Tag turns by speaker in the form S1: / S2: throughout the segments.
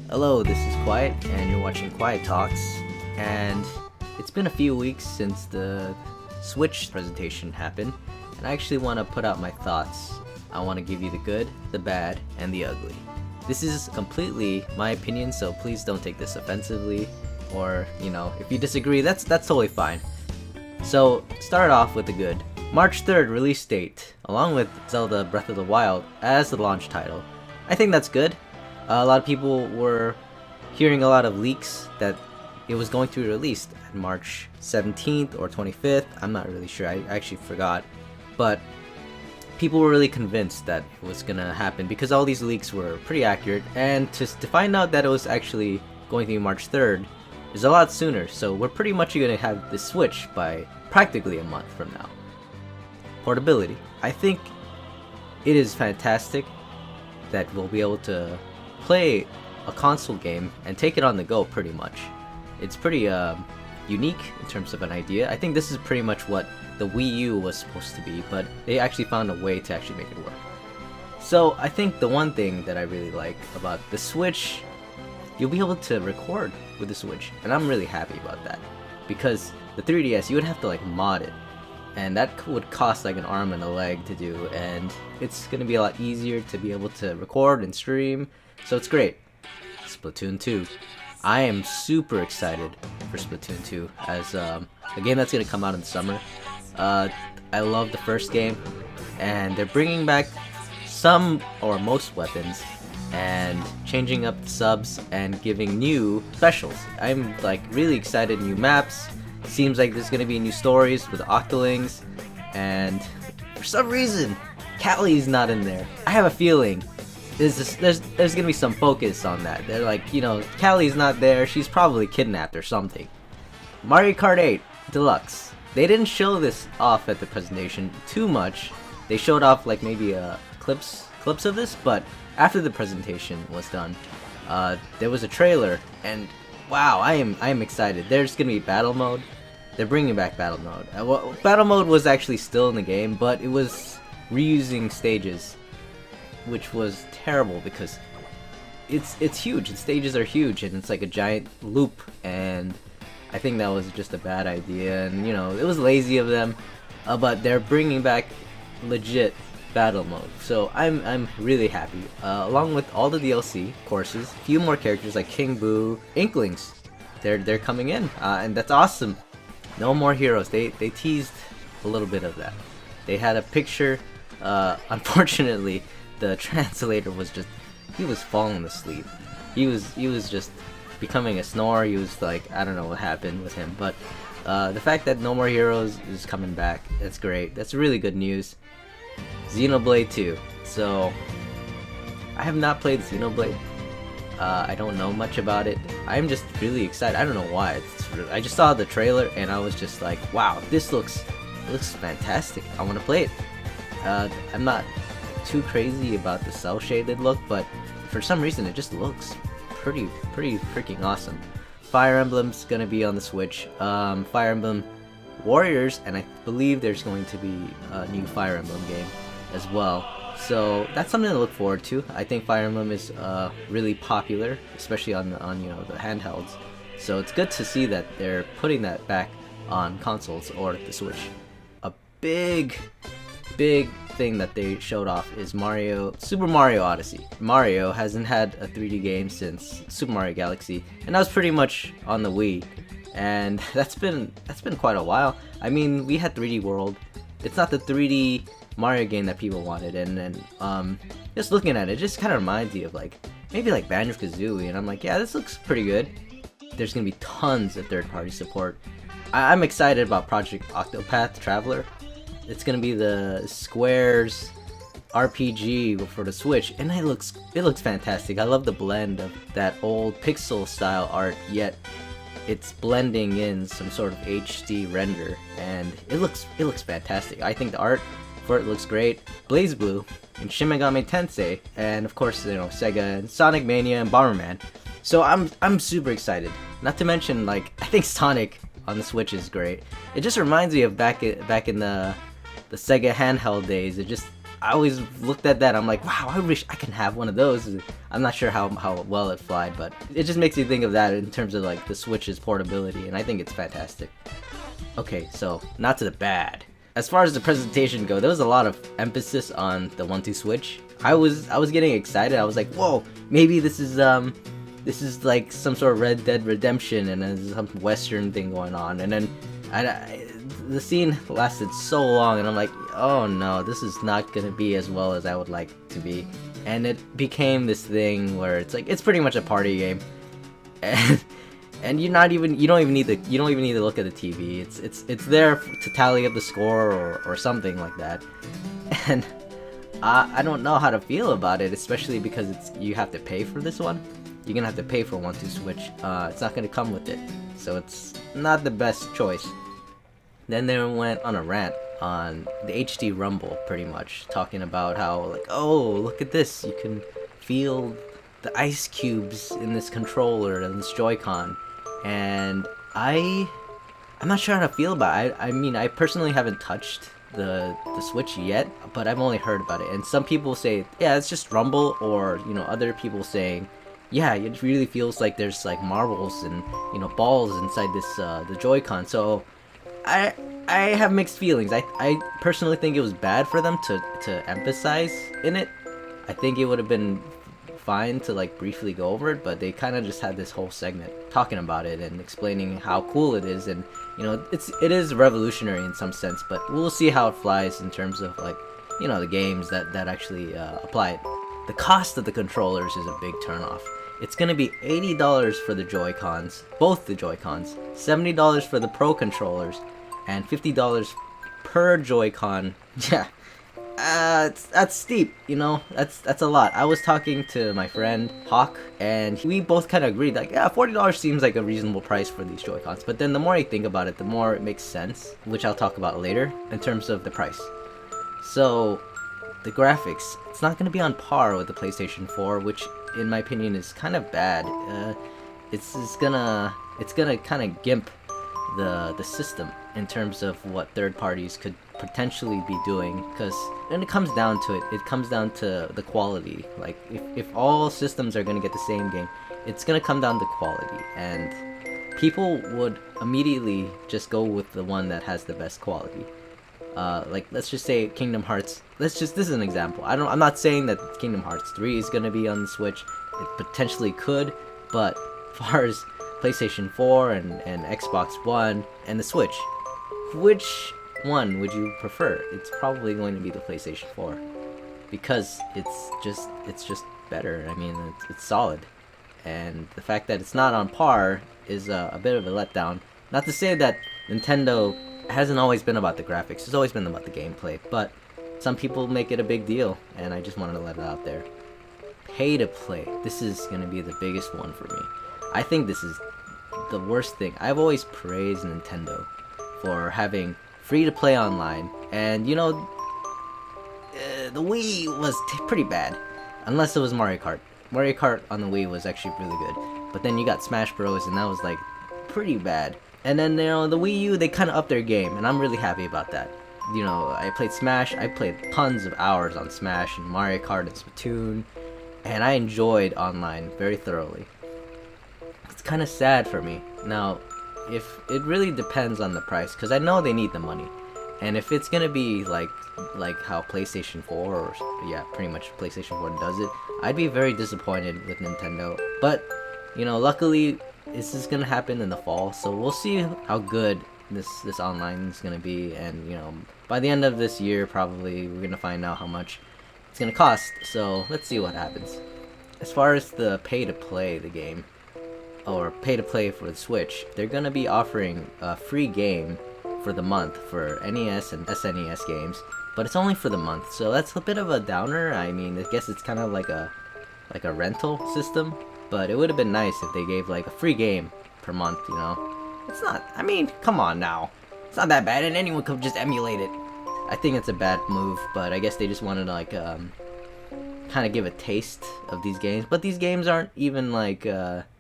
S1: Hello, this is Quiet, and you're watching Quiet Talks. And it's been a few weeks since the Switch presentation happened, and I actually want to put out my thoughts. I want to give you the good, the bad, and the ugly. This is completely my opinion, so please don't take this offensively, or, if you disagree, that's totally fine. So, start off with the good. March 3rd release date, along with Zelda Breath of the Wild as the launch title. I think that's good. A lot of people were hearing a lot of leaks that it was going to be released at March 17th or 25th. I'm not really sure, I actually forgot. But people were really convinced that it was gonna happen because all these leaks were pretty accurate. And to find out that it was actually going to be March 3rd is a lot sooner. So we're pretty much gonna have the Switch by practically a month from now. Portability. I think it is fantastic that we'll be able to play a console game and take it on the go pretty much. It's pretty unique in terms of an idea. I think this is pretty much what the Wii U was supposed to be, but they actually found a way to actually make it work. So I think the one thing that I really like about the Switch, you'll be able to record with the Switch, and I'm really happy about that. Because the 3DS, you would have to mod it, and that would cost like an arm and a leg to do, and it's gonna be a lot easier to be able to record and stream, so it's great. Splatoon 2. I am super excited for Splatoon 2 as a game that's gonna come out in the summer. I love the first game, and they're bringing back some or most weapons and changing up the subs and giving new specials. I'm really excited. New maps. Seems like there's gonna be new stories with Octolings, and for some reason, Callie's not in there. I have a feeling there's gonna be some focus on that. They're Callie's not there. She's probably kidnapped or something. Mario Kart 8 Deluxe. They didn't show this off at the presentation too much. They showed off maybe clips of this, but after the presentation was done, there was a trailer, and wow, I am excited. There's gonna be battle mode. They're bringing back battle mode. Battle mode was actually still in the game, but it was reusing stages, which was terrible because it's huge. The stages are huge, and it's like a giant loop, and I think that was just a bad idea, and it was lazy of them. But they're bringing back legit battle mode, so I'm really happy. Along with all the DLC courses, a few more characters like King Boo, Inklings, they're coming in, and that's awesome. No more heroes. They teased a little bit of that. They had a picture. Unfortunately, the translator was he was falling asleep. He was just becoming a snore. He was I don't know what happened with him, but the fact that No More Heroes is coming back, that's great. That's really good news. Xenoblade 2. So, I have not played Xenoblade. I don't know much about it. I'm just really excited. I don't know why. I just saw the trailer and I was just like, wow, this looks fantastic. I want to play it. I'm not too crazy about the cel-shaded look, but for some reason it just looks pretty freaking awesome. Fire Emblem's gonna be on the Switch. Fire Emblem Warriors, and I believe there's going to be a new Fire Emblem game as well. So that's something to look forward to. I think Fire Emblem is really popular, especially on the handhelds. So it's good to see that they're putting that back on consoles or the Switch. A big thing that they showed off is Super Mario Odyssey. Mario hasn't had a 3D game since Super Mario Galaxy, and that was pretty much on the Wii. And that's been quite a while. I mean, we had 3D World. It's not the 3D Mario game that people wanted, and just looking at it, just kind of reminds you of maybe Banjo-Kazooie, and I'm like, yeah, this looks pretty good. There's gonna be tons of third-party support. I'm excited about Project Octopath Traveler. It's gonna be the Square's RPG for the Switch, and it looks fantastic. I love the blend of that old pixel style art, yet it's blending in some sort of HD render, and it looks fantastic. I think the art for it looks great. BlazBlue and Shin Megami Tensei, and of course Sega and Sonic Mania and Bomberman. So I'm super excited. Not to mention I think Sonic on the Switch is great. It just reminds me of back in the Sega handheld days. I always looked at that. I'm like, wow, I wish I can have one of those. I'm not sure how well it flied, but it just makes me think of that in terms of like the Switch's portability, and I think it's fantastic. Okay, so not to the bad. As far as the presentation go, there was a lot of emphasis on the 1-2 switch. I was getting excited. I was like, whoa, maybe this is like some sort of Red Dead Redemption and there's some Western thing going on. And then the scene lasted so long, and I'm like, oh no, this is not gonna be as well as I would like to be. And it became this thing where it's like, it's pretty much a party game, and you don't even need to look at the TV. It's there to tally up the score or something like that. And I don't know how to feel about it, especially because you have to pay for this one. You're gonna have to pay for 1-2 switch. It's not gonna come with it, so it's not the best choice. Then they went on a rant on the HD Rumble, pretty much talking about how, like, oh, look at this, you can feel the ice cubes in this controller and this Joy-Con. And I'm not sure how to feel about it. I mean, I personally haven't touched the Switch yet, but I've only heard about it. And some people say, yeah, it's just rumble, or other people saying, yeah, it really feels like there's like marbles and balls inside this the Joy-Con. So I have mixed feelings. I personally think it was bad for them to emphasize in it. I think it would have been fine to like briefly go over it, but they kind of just had this whole segment talking about it and explaining how cool it is, and it is revolutionary in some sense, but we'll see how it flies in terms of like the games that actually apply it. The cost of the controllers is a big turnoff. It's gonna be $80 for the Joy-Cons, both the Joy-Cons, $70 for the Pro controllers, and $50 per Joy-Con. Yeah. That's steep, that's a lot. I was talking to my friend Hawk, and we both kind of agreed, like, yeah, $40 seems like a reasonable price for these Joy-Cons. But then the more I think about it, the more it makes sense, which I'll talk about later in terms of the price. So the graphics, it's not going to be on par with the PlayStation 4, which in my opinion is kind of bad. It's gonna kind of gimp the system in terms of what third parties could potentially be doing, because when it comes down to it comes down to the quality. Like, if all systems are going to get the same game, it's going to come down to quality, and people would immediately just go with the one that has the best quality. Like, let's just say Kingdom Hearts. This is an example. I'm not saying that Kingdom Hearts 3 is going to be on the Switch. It potentially could, but as far as PlayStation 4 and Xbox One and the Switch, which one would you prefer? It's probably going to be the PlayStation 4, because it's just better. I mean, it's solid, and the fact that it's not on par is a bit of a letdown. Not to say that Nintendo hasn't always been about the graphics, it's always been about the gameplay, but some people make it a big deal, and I just wanted to let it out there. Pay to play. This is going to be the biggest one for me. I think this is the worst thing. I've always praised Nintendo for having free to play online, and the Wii was pretty bad, unless it was Mario Kart. Mario Kart on the Wii was actually really good, but then you got Smash Bros, and that was like pretty bad. And then the Wii U, they kind of upped their game, and I'm really happy about that. I played Smash. I played tons of hours on Smash and Mario Kart and Splatoon, and I enjoyed online very thoroughly. It's kind of sad for me now. If it really depends on the price, because I know they need the money, and if it's gonna be like how PlayStation 4 or pretty much PlayStation 4 does it, I'd be very disappointed with Nintendo. But luckily this is gonna happen in the fall, so we'll see how good this online is gonna be, and by the end of this year probably we're gonna find out how much it's gonna cost. So let's see what happens. As far as the pay to play the game, or pay to play for the Switch, they're gonna be offering a free game for the month for NES and SNES games, but it's only for the month, so that's a bit of a downer. I mean, I guess it's kind of like a rental system, but it would have been nice if they gave like a free game per month. It's not, I mean, come on now, it's not that bad, and anyone could just emulate it. I think it's a bad move, but I guess they just wanted to like kind of give a taste of these games, but these games aren't even like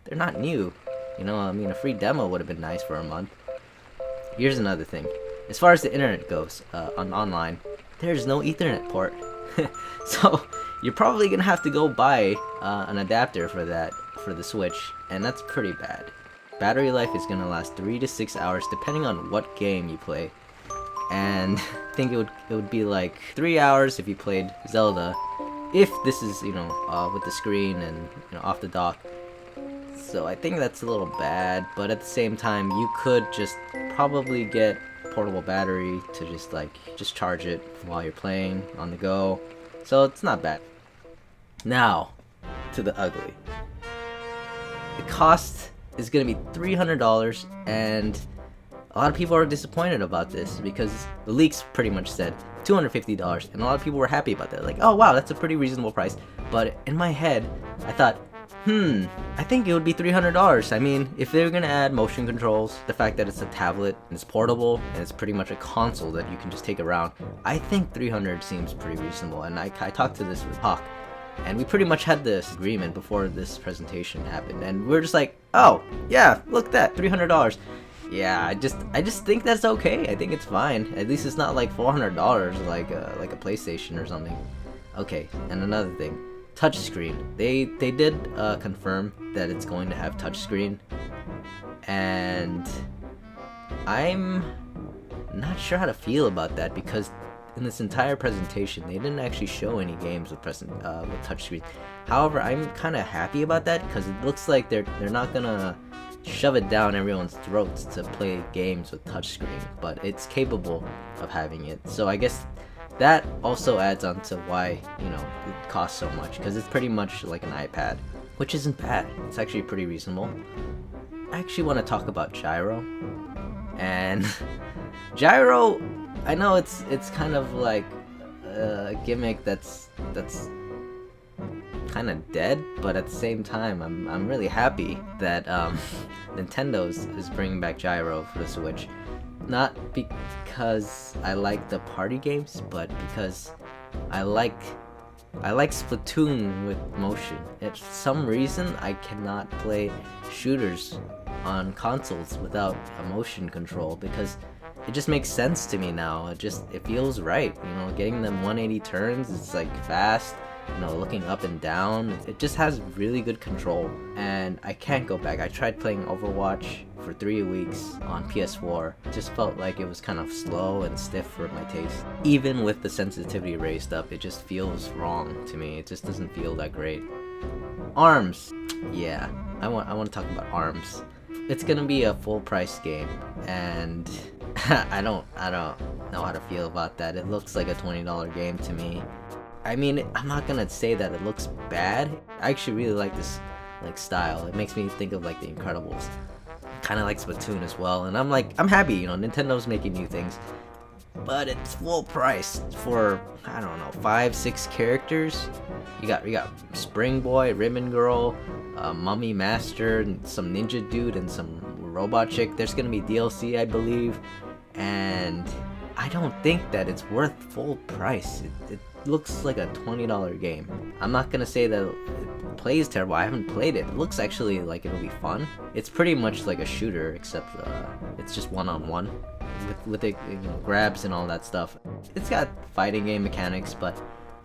S1: they're not new. I mean, a free demo would have been nice for a month. Here's another thing. As far as the internet goes, online, there's no Ethernet port. So you're probably gonna have to go buy an adapter for that for the Switch, and that's pretty bad. Battery life is gonna last 3 to 6 hours depending on what game you play, and I think it would be like 3 hours if you played Zelda, if this is with the screen and off the dock. So I think that's a little bad, but at the same time you could just probably get a portable battery to just charge it while you're playing on the go. So it's not bad. Now to the ugly. The cost is gonna be $300, and a lot of people are disappointed about this because the leaks pretty much said $250, and a lot of people were happy about that. Like, oh wow, that's a pretty reasonable price. But in my head, I thought, I think it would be $300. I mean, if they're gonna add motion controls, the fact that it's a tablet and it's portable and it's pretty much a console that you can just take around, I think $300 seems pretty reasonable. And I talked to this with Hawk, and we pretty much had this agreement before this presentation happened, and we're just like, oh yeah, look at that, $300. Yeah, I just think that's okay. I think it's fine. At least it's not like $400 like a PlayStation or something. Okay, and another thing, touchscreen. They did confirm that it's going to have touchscreen, and I'm not sure how to feel about that because in this entire presentation they didn't actually show any games with touchscreen. However, I'm kind of happy about that because it looks like they're not gonna shove it down everyone's throats to play games with touchscreen, but it's capable of having it. So I guess that also adds on to why it costs so much, because it's pretty much like an iPad, which isn't bad. It's actually pretty reasonable. I actually want to talk about gyro, and gyro, I know it's kind of like a gimmick that's kind of dead, but at the same time I'm really happy that Nintendo is bringing back gyro for the Switch. Not because I like the party games, but because I like Splatoon with motion. For some reason I cannot play shooters on consoles without a motion control, because it just makes sense to me now. It feels right, getting them 180 turns, it's like fast, looking up and down. It just has really good control, and I can't go back. I tried playing Overwatch for 3 weeks on PS4. It just felt like it was kind of slow and stiff for my taste. Even with the sensitivity raised up, it just feels wrong to me. It just doesn't feel that great. ARMS. Yeah, I want to talk about ARMS. It's gonna be a full price game, and I don't know how to feel about that. It looks like a $20 game to me. I mean, I'm not gonna say that it looks bad. I actually really like this style. It makes me think of like The Incredibles. Kind of like Splatoon as well, and I'm happy. Nintendo's making new things, but it's full price for, I don't know, 5-6 characters. You got Spring Boy, Ribbon Girl, Mummy Master, and some ninja dude, and some robot chick. There's gonna be DLC, I believe, and I don't think that it's worth full price. It looks like a $20 game. I'm not gonna say that it plays terrible. I haven't played it. It looks actually like it'll be fun. It's pretty much like a shooter, except it's just one-on-one with the grabs and all that stuff. It's got fighting game mechanics, but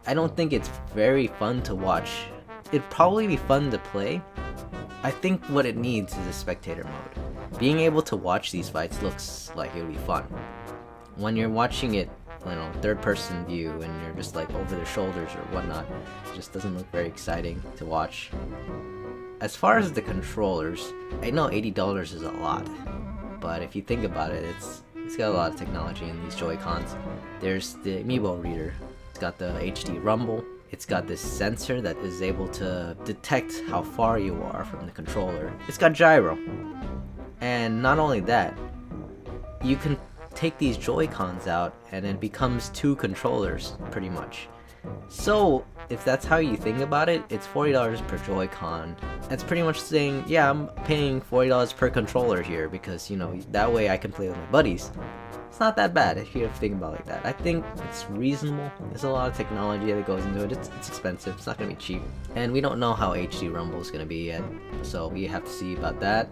S1: I don't think it's very fun to watch. It'd probably be fun to play. I think what it needs is a spectator mode. Being able to watch these fights looks like it would be fun. When you're watching it, third person view, and you're just like over their shoulders or whatnot, it just doesn't look very exciting to watch. As far as the controllers, I know $80 is a lot, but if you think about it, it's got a lot of technology in these Joy-Cons. There's the Amiibo reader, it's got the HD rumble, it's got this sensor that is able to detect how far you are from the controller. It's got gyro, and not only that, you can take these Joy-Cons out and it becomes 2 controllers pretty much. So if that's how you think about it, it's $40 per Joy-Con. That's pretty much saying, yeah, I'm paying $40 per controller here because that way I can play with my buddies. It's not that bad if you think about it like that. I think it's reasonable. There's a lot of technology that goes into it. It's expensive. It's not gonna be cheap, and we don't know how HD Rumble is gonna be yet, so we have to see about that.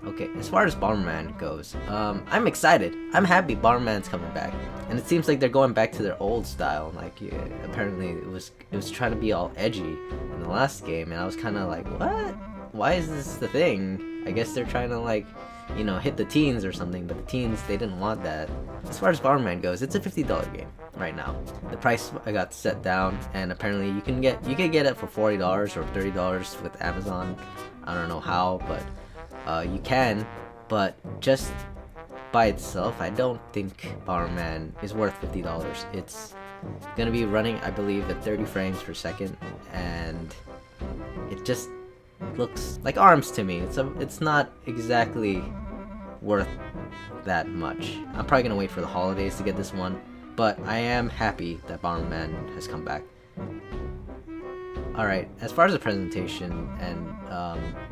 S1: Okay, as far as Bomberman goes, I'm excited. I'm happy Bomberman's coming back, and it seems like they're going back to their old style. Like, yeah, apparently it was trying to be all edgy in the last game, and I was kind of like, what? Why is this the thing? I guess they're trying to, like, you know, hit the teens or something, but the teens, they didn't want that. As far as Bomberman goes, it's a $50 game right now. The price I got set down, and apparently you can get it for $40 or $30 with Amazon. I don't know how, but you can, but just by itself, I don't think Bomberman is worth $50. It's gonna be running, I believe, at 30 frames per second, and it just looks like ARMS to me. It's not exactly worth that much. I'm probably gonna wait for the holidays to get this one, but I am happy that Bomberman has come back. Alright, as far as the presentation and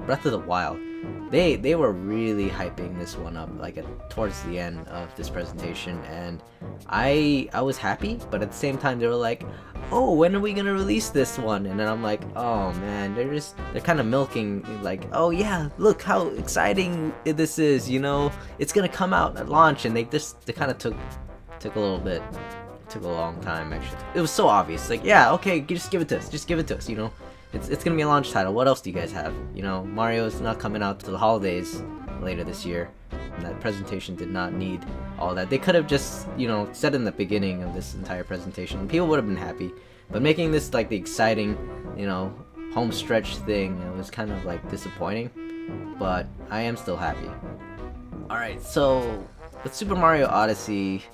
S1: Breath of the Wild, they were really hyping this one up, like towards the end of this presentation, and I was happy, but at the same time they were like, oh, when are we gonna release this one? And then I'm like, oh man, they're kind of milking, like, oh yeah, look how exciting this is, you know, it's gonna come out at launch, and they kind of took a little bit. Took a long time, actually. It was so obvious, like, yeah, okay, just give it to us, you know, it's gonna be a launch title. What else do you guys have? You know, Mario's not coming out to the holidays later this year, and that presentation did not need all that. They could have just, you know, said in the beginning of this entire presentation, people would have been happy, but making this like the exciting, you know, home stretch thing, it was kind of like disappointing, but I am still happy. Alright, so with Super Mario Odyssey,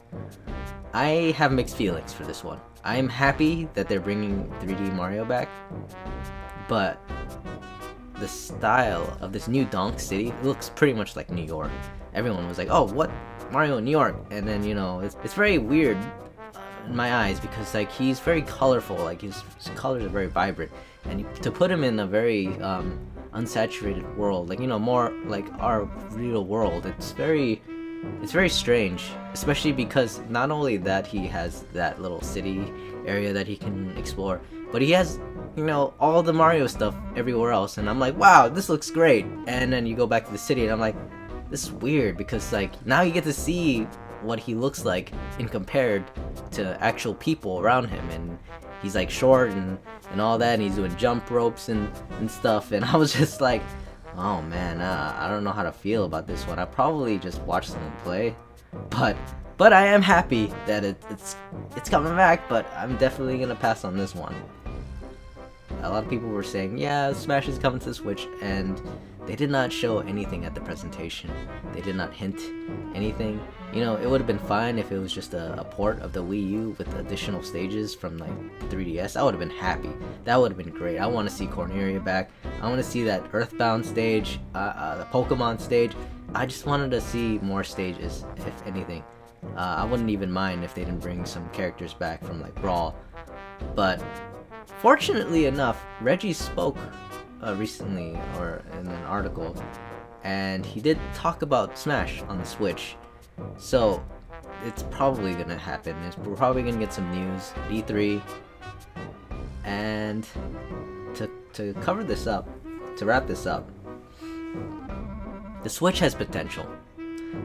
S1: I have mixed feelings for this one. I'm happy that they're bringing 3D Mario back, but the style of this new Donk City looks pretty much like New York. Everyone was like, oh, what? Mario in New York? And then, you know, it's very weird in my eyes, because like he's very colorful, like his colors are very vibrant, and to put him in a very unsaturated world, like, you know, more like our real world, it's very strange, especially because not only that he has that little city area that he can explore, but he has, you know, all the Mario stuff everywhere else, and I'm like, wow, this looks great. And then you go back to the city and I'm like, this is weird, because like now you get to see what he looks like in compared to actual people around him, and he's like short and all that, and he's doing jump ropes and stuff, and I was just like, oh man, I don't know how to feel about this one. I probably just watch someone play, but I am happy that it's coming back, but I'm definitely gonna pass on this one. A lot of people were saying, yeah, Smash is coming to the Switch, and they did not show anything at the presentation. They did not hint anything. You know, it would have been fine if it was just a port of the Wii U with additional stages from like 3DS. I would have been happy. That would have been great. I want to see Corneria back. I want to see that Earthbound stage, the Pokemon stage. I just wanted to see more stages, if anything. I wouldn't even mind if they didn't bring some characters back from like Brawl. But fortunately enough, Reggie spoke recently, or in an article, and he did talk about Smash on the Switch, so it's probably gonna happen. We're probably gonna get some news at E3, and to cover this up, to wrap this up, the Switch has potential.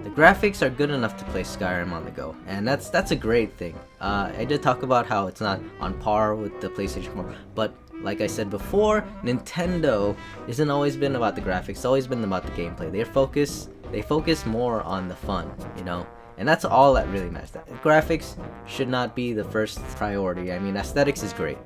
S1: The graphics are good enough to play Skyrim on the go, and that's a great thing. I did talk about how it's not on par with the PlayStation 4, but like I said before, Nintendo isn't always been about the graphics, it's always been about the gameplay. They focus more on the fun, you know? And that's all that really matters. Graphics should not be the first priority. I mean, aesthetics is great,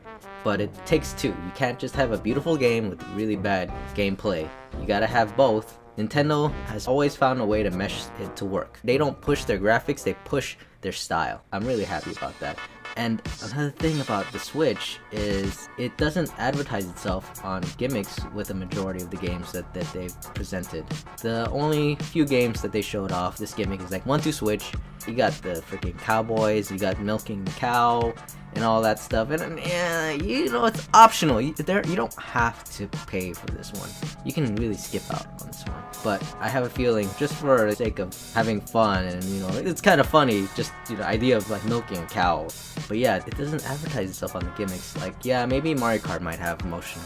S1: but it takes two. You can't just have a beautiful game with really bad gameplay. You gotta have both. Nintendo has always found a way to mesh it to work. They don't push their graphics, they push their style. I'm really happy about that. And another thing about the Switch is it doesn't advertise itself on gimmicks with the majority of the games that they've presented. The only few games that they showed off this gimmick is like 1-2 Switch. You got the freaking cowboys, you got milking the cow, and all that stuff. And yeah, you know, it's optional. You don't have to pay for this one. You can really skip out on this one. But I have a feeling, just for the sake of having fun, and you know, it's kind of funny, just, you know, idea of like milking a cow. But yeah, it doesn't advertise itself on the gimmicks. Like, yeah, maybe Mario Kart might have motion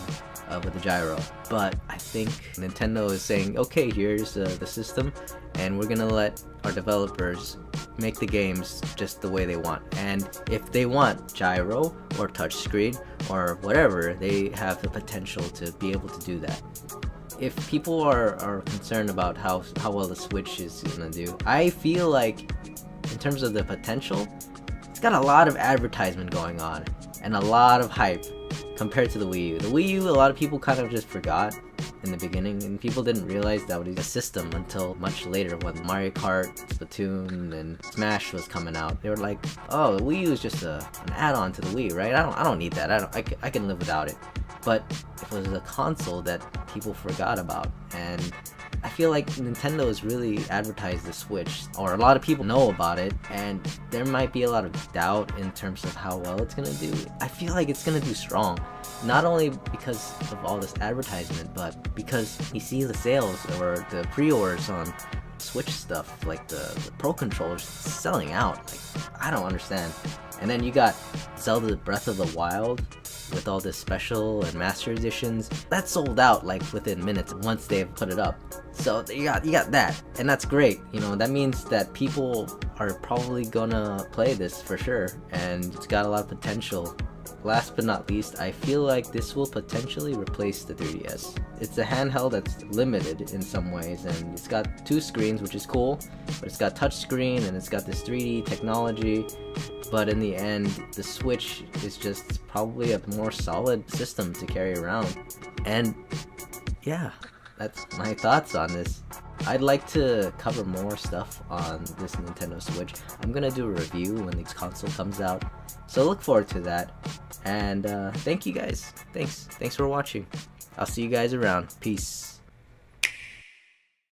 S1: with the gyro. But I think Nintendo is saying, okay, here's the system, and we're gonna let our developers make the games just the way they want. And if they want gyro or touchscreen or whatever, they have the potential to be able to do that. If people are concerned about how well the Switch is gonna do, I feel like in terms of the potential, it's got a lot of advertisement going on and a lot of hype compared to the Wii U. The Wii U, a lot of people kind of just forgot in the beginning, and people didn't realize that was a system until much later when Mario Kart, Splatoon, and Smash was coming out. They were like, oh, the Wii U is just an add-on to the Wii, right? I don't need that. I can live without it. But it was a console that people forgot about, and I feel like Nintendo has really advertised the Switch, or a lot of people know about it, and there might be a lot of doubt in terms of how well it's gonna do. I feel like it's gonna do strong, not only because of all this advertisement, but because you see the sales or the pre-orders on Switch stuff, like the Pro controllers selling out. Like, I don't understand. And then you got Zelda Breath of the Wild with all the special and master editions that sold out like within minutes once they've put it up. So you got that, and that's great. You know, that means that people are probably gonna play this for sure, and it's got a lot of potential. Last but not least, I feel like this will potentially replace the 3DS. It's a handheld that's limited in some ways, and it's got 2 screens, which is cool, but it's got touchscreen and it's got this 3D technology. But in the end, the Switch is just probably a more solid system to carry around. And yeah, that's my thoughts on this. I'd like to cover more stuff on this Nintendo Switch. I'm gonna do a review when the console comes out, so look forward to that. And thank you guys. Thanks for watching. I'll see you guys around. Peace.